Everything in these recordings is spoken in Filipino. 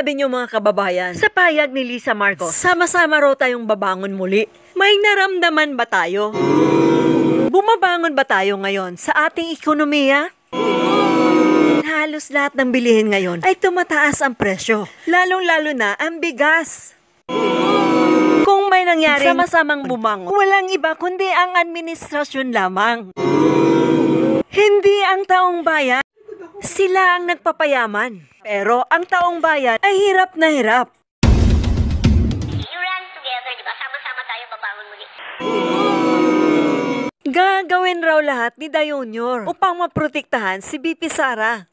sabi niyo mga kababayan? Sa payag ni Lisa Marcos, sama-sama raw tayong babangon muli. May naramdaman ba tayo? Bumabangon ba tayo ngayon sa ating ekonomiya? Halos lahat ng bilihin ngayon ay tumataas ang presyo. Lalong-lalo na ang bigas. Kung may nangyari sama-samang bumangon, walang iba kundi ang administrasyon lamang. Hindi ang taong bayan. Sila ang nagpapayaman. Pero ang taong bayan ay hirap na hirap. You ran together, di ba? Sama-sama tayo babangon muli. Gagawin raw lahat ni Dayonior upang maprotektahan si BP Sara.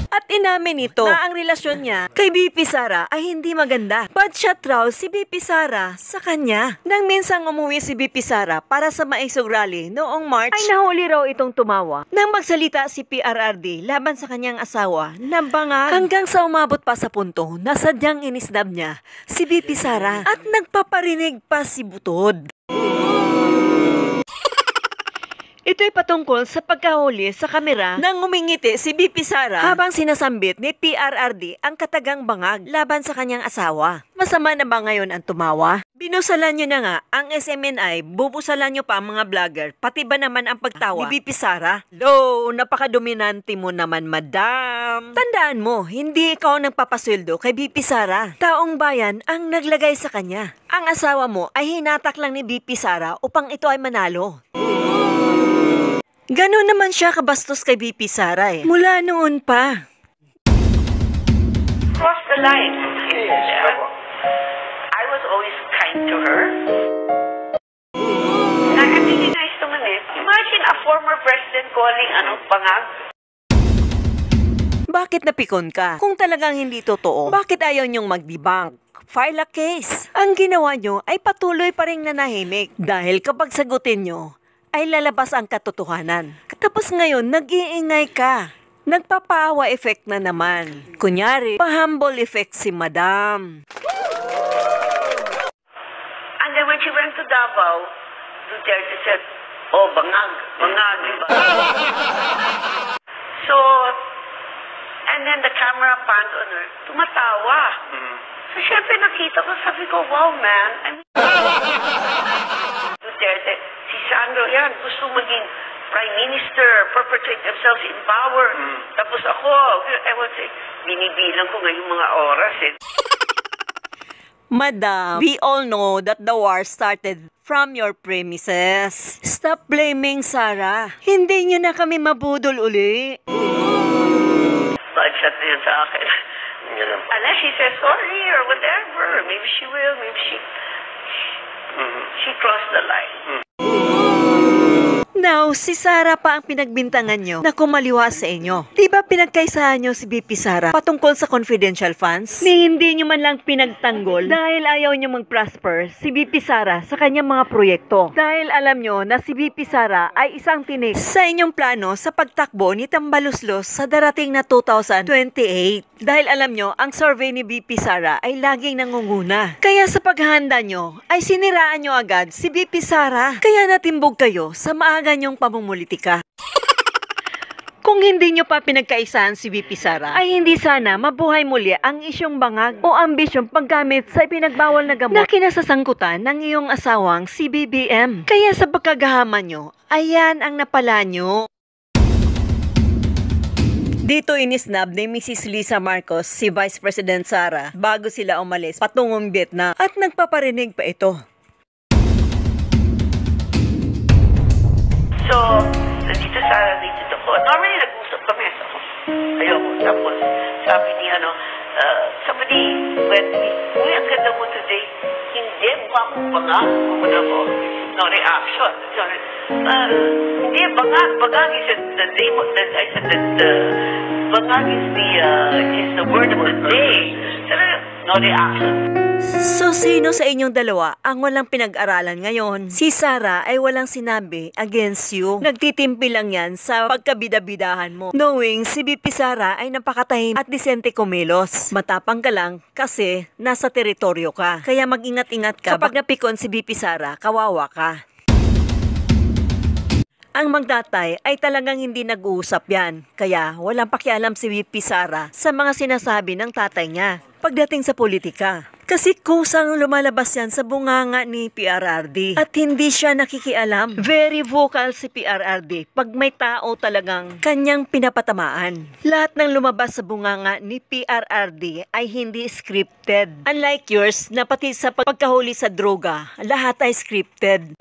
At inamin nito na ang relasyon niya kay BP Sara ay hindi maganda. Bad shot raw si BP Sara sa kanya. Nang minsang umuwi si BP Sara para sa Maisog Rally noong March, ay nahuli raw itong tumawa nang magsalita si PRRD laban sa kanyang asawa na bangag. Hanggang sa umabot pa sa punto na sadyang inisdab niya si BP Sara at nagpaparinig pa si Butod. Ito'y patungkol sa pagkahuli sa kamera nang ngumingiti si BP Sara habang sinasambit ni PRRD ang katagang bangag laban sa kanyang asawa. Masama na ba ngayon ang tumawa? Binusalan nyo na nga ang SMNI, bubusalan nyo pa ang mga vlogger, pati ba naman ang pagtawa ni BP Sara? Lo, napakadominante mo naman, madam. Tandaan mo, hindi ikaw ang nagpapasweldo kay BP Sara. Taong bayan ang naglagay sa kanya. Ang asawa mo ay hinatak lang ni BP Sara upang ito ay manalo. Ganon naman siya kabastos kay BP Sara eh. Mula noon pa. Cross the line. I was always kind to her. I'm really nice naman eh. Imagine a former president calling bangag. Bakit napikon ka? Kung talagang hindi totoo, bakit ayaw niyong mag-debunk? File a case. Ang ginawa niyo ay patuloy pa rin nanahimik. Dahil kapag sagutin niyo, ay lalabas ang katotohanan. Tapos ngayon, nag-iingay ka. Nagpapaawa effect na naman. Kunyari, pa-humble effect si madam. And then when she went to Davao, Duterte said, oh, bangag, diba? So, and then the camera panned on her, tumatawa. So, syempre nakita ko, sabi ko, wow, man. Duterte, si Sandro yan, gusto maging prime minister, perpetuate themselves in power. Tapos ako, I would say, binibilang ko ngayong mga oras eh. Madam, we all know that the war started from your premises. Stop blaming Sara. Hindi niyo na kami mabudol uli. Bad shot na yan sa akin. Unless she says sorry or whatever. Maybe she will, maybe she crossed the line. Now, si Sara pa ang pinagbintangan nyo na kumaliwa sa inyo. Diba pinagkaisahan nyo si BP Sara patungkol sa confidential funds? Ni hindi nyo man lang pinagtanggol dahil ayaw nyo mag-prosper si BP Sara sa kanyang mga proyekto. Dahil alam nyo na si BP Sara ay isang tinik sa inyong plano sa pagtakbo ni Tambaluslos sa darating na 2028. Dahil alam nyo, ang survey ni BP Sara ay laging nangunguna. Kaya sa paghahanda nyo, ay siniraan nyo agad si BP Sara. Kaya natimbog kayo sa maaga nyong pamumulitika. Kung hindi nyo pa pinagkaisahan si BP Sara, ay hindi sana mabuhay muli ang isyong bangag o ambisyong paggamit sa ipinagbawal na gamot na kinasasangkutan ng iyong asawang si BBM. Kaya sa pagkagahaman nyo, ayan ang napala nyo. Dito inisnab ni Mrs. Lisa Marcos si Vice President Sara bago sila umalis patungong Vietnam at nagpaparinig pa ito. So, nandito ako. Normally, nag-usap kami. Ayoko. Tapos, sabi ni somebody went to me, uy, ang ganda mo today. Hindi, mukha akong bangag. Kumuna ko. No reaction. Hindi, bangag is the name of the, I said that bangag is the word of the day. No reaction. So, sino sa inyong dalawa ang walang pinag-aralan ngayon? Si Sara ay walang sinabi against you. Nagtitimpi lang yan sa pagkabidabidahan mo. Knowing si BP Sara ay napakatahimik at disente kumilos. Matapang ka lang kasi nasa teritoryo ka. Kaya mag-ingat-ingat ka. Kapag napikon si BP Sara, kawawa ka. Ang magtatay ay talagang hindi nag-uusap yan. Kaya walang pakialam si VP Sara sa mga sinasabi ng tatay niya pagdating sa politika. Kasi kusang lumalabas yan sa bunganga ni PRRD at hindi siya nakikialam. Very vocal si PRRD pag may tao talagang kanyang pinapatamaan. Lahat ng lumabas sa bunganga ni PRRD ay hindi scripted. Unlike yours na pati sa pagkahuli sa droga, lahat ay scripted.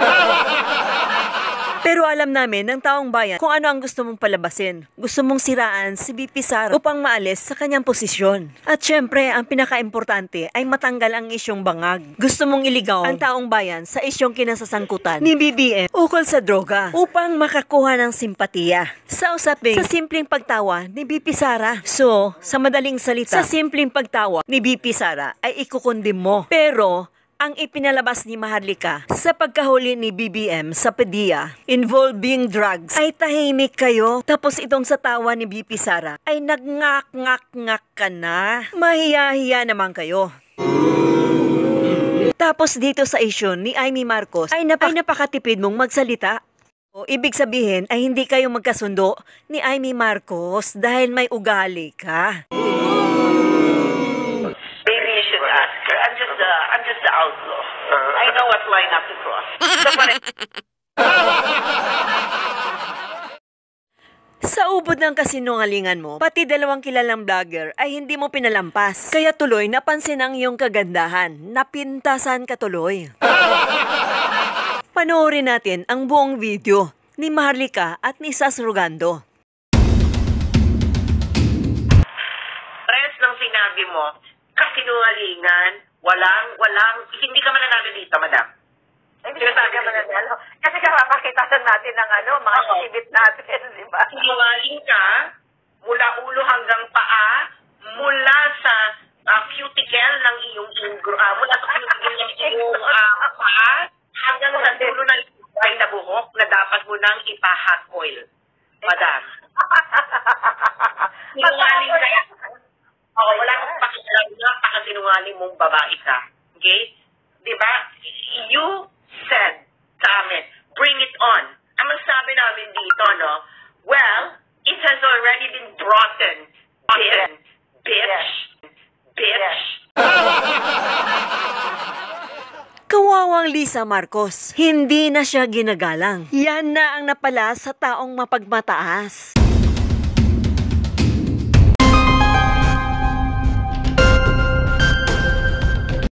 Pero alam namin ng taong bayan kung ano ang gusto mong palabasin. Gusto mong siraan si VP Sara upang maalis sa kanyang posisyon. At syempre, ang pinaka-importante ay matanggal ang isyong bangag. Gusto mong iligaw ang taong bayan sa isyong kinasasangkutan ni BBM ukol sa droga upang makakuha ng simpatiya. Sa usaping, sa simpleng pagtawa ni VP Sara. So, sa madaling salita, sa simpleng pagtawa ni VP Sara ay ikukundim mo. Pero, ang ipinalabas ni Maharlika sa pagkahuli ni BBM sa PDEA involving drugs ay tahimik kayo. Tapos itong sa tawa ni VP Sara ay nagngak-ngak-ngak ka na. Mahiya-hiya naman kayo. Tapos dito sa issue ni Amy Marcos ay napakatipid mong magsalita. O ibig sabihin ay hindi kayo magkasundo ni Amy Marcos dahil may ugali ka. Maybe you should ask her. I'm just the outlaw. I know what line not to cross. So, Sa ubod ng kasinungalingan mo, pati dalawang kilalang vlogger ay hindi mo pinalampas. Kaya tuloy napansin ang iyong kagandahan. Napintasan ka tuloy. Panoorin natin ang buong video ni Maharlika at ni Sas Rogando. Rest ng sinabi mo, kasinungalingan, hindi ka mananalo dito, madam. Hindi ka talaga mananalo. Kasi kapapakitasan natin ng mga exhibit natin, di ba? Sinungaling ka, mula ulo hanggang paa, mula sa cuticle ng iyong mula sa cuticle ng iyong paa, hanggang sa dulo ng iyong na buhok na dapat mo nang ipa-hot oil. Madam. Sinungaling ka. Wala kang pakialam na pakasinungaling mong babae ka. Okay? Diba? You said sa amin, bring it on. Ang sabi namin dito, no? Well, it has already been brought in. Bitch. Kawawang Lisa Marcos, hindi na siya ginagalang. Yan na ang napala sa taong mapagmataas.